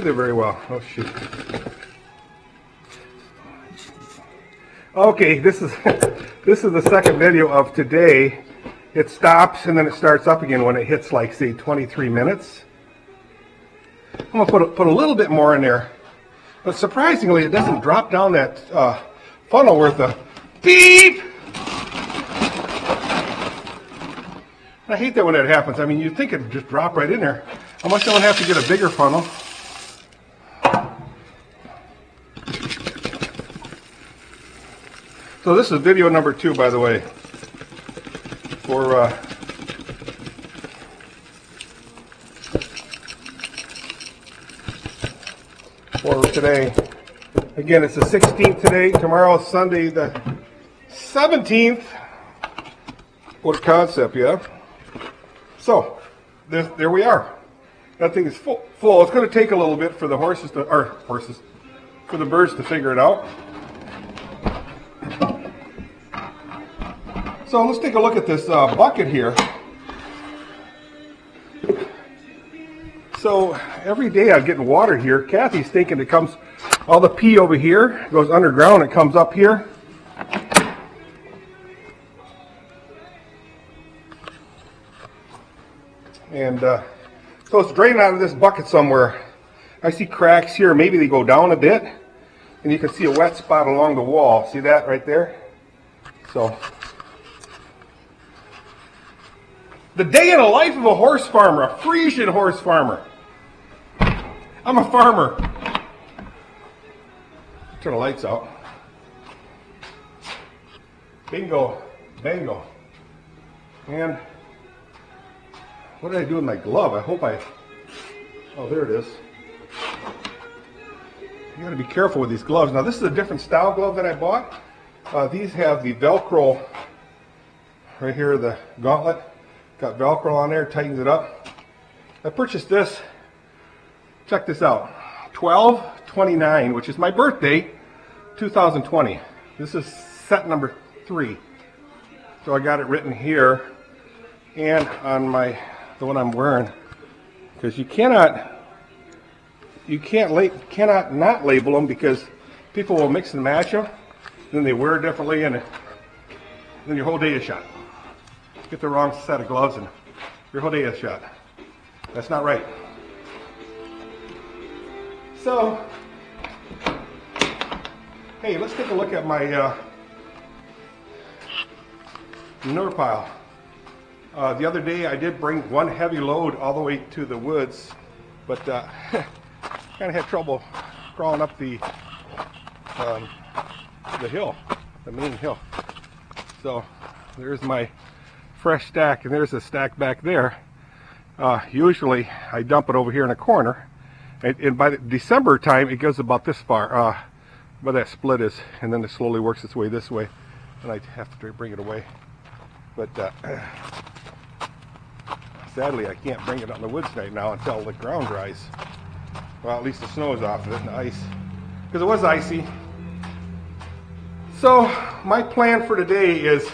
do there very well. Oh shoot. Okay, this is this is the second video of today. It stops and then it starts up again when it hits like say 23 minutes. I'm gonna put a little bit more in there, but surprisingly it doesn't drop down that funnel worth of beep. I hate that when that happens. I mean, you'd think it'd just drop right in there. Unless I would have to get a bigger funnel. So this is video number 2, by the way, for today. Again, it's the 16th today. Tomorrow is Sunday, the 17th. What a concept, yeah? So, there we are. That thing is full. It's going to take a little bit for the for the birds to figure it out. So let's take a look at this bucket here. So every day I'm getting water here. Kathy's thinking it comes, all the pee over here goes underground. It comes up here. And so it's draining out of this bucket somewhere. I see cracks here. Maybe they go down a bit. And you can see a wet spot along the wall. See that right there? So, the day in the life of a horse farmer, a Frisian horse farmer. I'm a farmer. Turn the lights out. Bingo, bango. And what did I do with my glove? I hope oh, there it is. You gotta be careful with these gloves. Now this is a different style glove that I bought. These have the Velcro right here, the gauntlet. Got Velcro on there, tightens it up. I purchased this, check this out, 12/29, which is my birthday, 2020. This is set number 3. So I got it written here and on the one I'm wearing, because you cannot not label them, because people will mix and match them, then they wear differently, and then your whole day is shot. Get the wrong set of gloves and your whole day is shot. That's not right. So, hey, let's take a look at my manure pile. The other day I did bring one heavy load all the way to the woods, but kind of had trouble crawling up the hill, the main hill. So there's my fresh stack, and there's a stack back there. Usually I dump it over here in a corner, and by the December time it goes about this far, where that split is, and then it slowly works its way this way, and I have to bring it away. But sadly I can't bring it on the woods right now until the ground dries. Well, at least the snow is off of it and the ice, because it was icy. So my plan for today is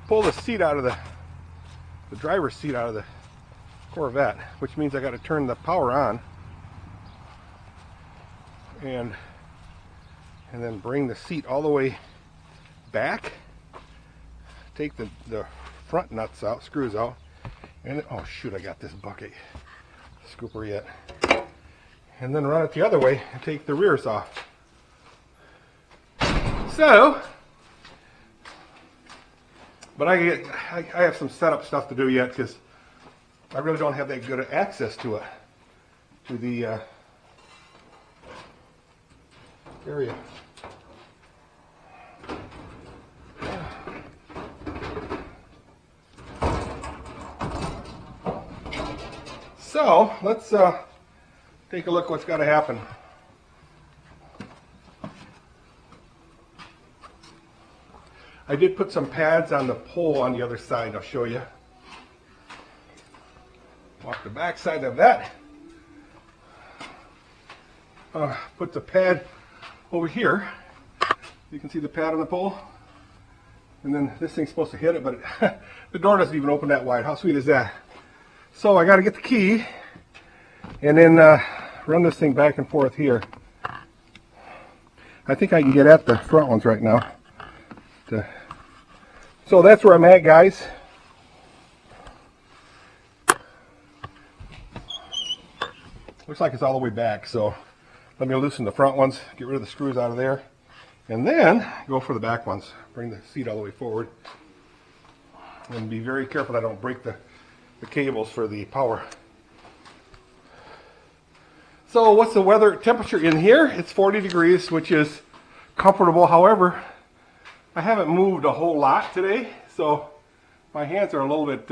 pull the seat out of the driver's seat out of the Corvette, which means I got to turn the power on and then bring the seat all the way back, take the front nuts out, screws out, and oh shoot, I got this bucket scooper yet, and then run it the other way and take the rears off. So, but I have some setup stuff to do yet, because I really don't have that good access to it, to the area. So let's take a look what's got to happen. I did put some pads on the pole on the other side. I'll show you. Walk the back side of that. Put the pad over here. You can see the pad on the pole. And then this thing's supposed to hit it, but the door doesn't even open that wide. How sweet is that? So I got to get the key and then run this thing back and forth here. I think I can get at the front ones right now. So that's where I'm at, guys. Looks like it's all the way back, so let me loosen the front ones, get rid of the screws out of there, and then go for the back ones. Bring the seat all the way forward. And be very careful I don't break the cables for the power. So what's the weather temperature in here? It's 40 degrees, which is comfortable. However, I haven't moved a whole lot today, so my hands are a little bit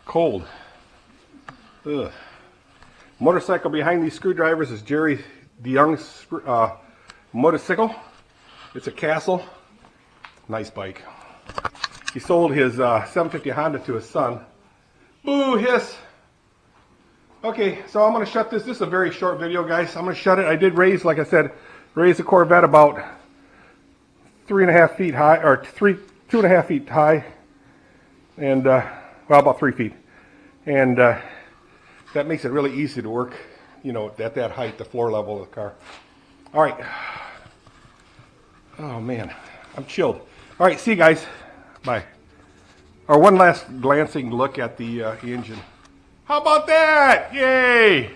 cold. Ugh. Motorcycle behind these screwdrivers is Jerry DeYoung's motorcycle. It's a Castle. Nice bike. He sold his 750 Honda to his son. Boo, hiss. Okay, so I'm going to shut this. This is a very short video, guys. I'm going to shut it. I did raise, like I said, raise the Corvette about 3.5 feet high, or 2.5 feet high, and well, about 3 feet. And that makes it really easy to work, you know, at that height, the floor level of the car. All right. Oh man, I'm chilled. All right, see you guys. Bye. Or one last glancing look at the engine. How about that? Yay!